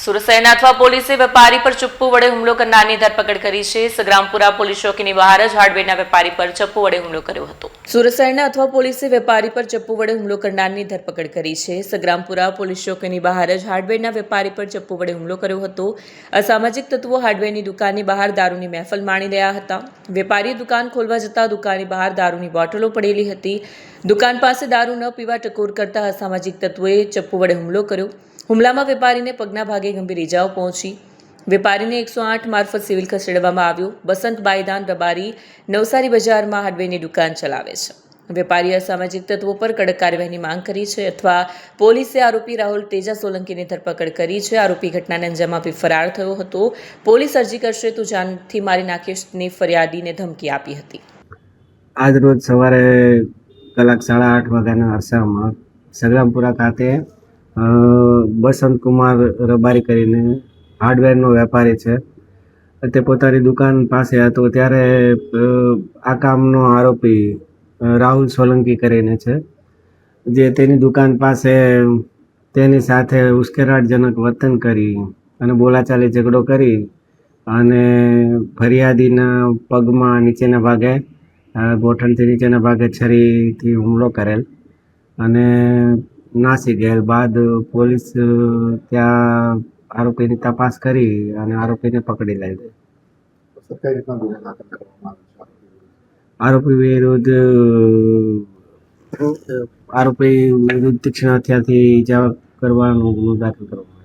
સુરત શહેરના અથવા પોલીસે વેપારી પર ચપ્પુ વડે હુમલો કરનારની ધરપકડ કરી છે। સગ્રામપુરા પોલીસ ચોકીની બહાર જ હાર્ડવેરના વેપારી પર ચપ્પુ વડે હુમલો કર્યો હતો। સુરત શહેરના અથવા પોલીસે વેપારી પર ચપ્પુ વડે હુમલો કરનારની ધરપકડ કરી છે। સગ્રામપુરા પોલીસ ચોકીની બહાર જ હાર્ડવેરના વેપારી પર ચપ્પુ વડે હુમલો કર્યો હતો। અસામાજિક તત્વો હાર્ડવેરની દુકાનની બહાર દારૂની મહેફલ માણી રહ્યા હતા। વેપારીએ દુકાન ખોલવા જતાં દુકાનની બહાર દારૂની બોટલો પડેલી હતી। દુકાન પાસે દારૂ ન પીવા ટકોર કરતા અસામાજિક તત્વોએ ચપ્પુ વડે હુમલો કર્યો। હુમલામાં વેપારીને પગના ભાગે ગંભીર ઇજાઓ પહોંચી। વેપારીને 108 મારફત સિવિલ ખસેડવામાં આવ્યો। બસંત બાયદાન રબારી નવસારી બજારમાં હાર્ડવેરની દુકાન ચલાવે છે। વેપારીએ અસામાજિક તત્વો પર કડક કાર્યવાહીની માંગ કરી છે। અથવા પોલીસે આરોપી રાહુલ તેજા સોલંકીની ધરપકડ કરી છે। આરોપી ઘટનાને અંજામ આપી ફરાર થયો હતો। પોલીસ અરજી કરશે તો જાનથી મારી નાખીશની ફરિયાદીને ધમકી આપી હતી। આજ રોજ સવારે કલાક 8:30 વાગ્યાના અરસામાં સગ્રામપુરા ખાતે બસંતકુમાર રબારી કરીને હાર્ડવેરનો વેપારી છે, તે પોતાની દુકાન પાસે હતો ત્યારે આ કામનો આરોપી રાહુલ સોલંકી કરીને છે, જે તેની દુકાન પાસે તેની સાથે ઉશ્કેરાટજનક વર્તન કરી અને બોલાચાલી ઝઘડો કરી અને ફરિયાદીના પગમાં નીચેના ભાગે ગોઠણથી નીચેના ભાગે છરીથી હુમલો કરેલ અને નાસી ગયેલ બાદ પોલીસ ત્યાં આરોપીની તપાસ કરી અને આરોપીને પકડી લીધો। આરોપી વિરુદ્ધ તીક્ષ્ણ હથિયારથી ઇજા કરવાનો ગુનો દાખલ કરવામાં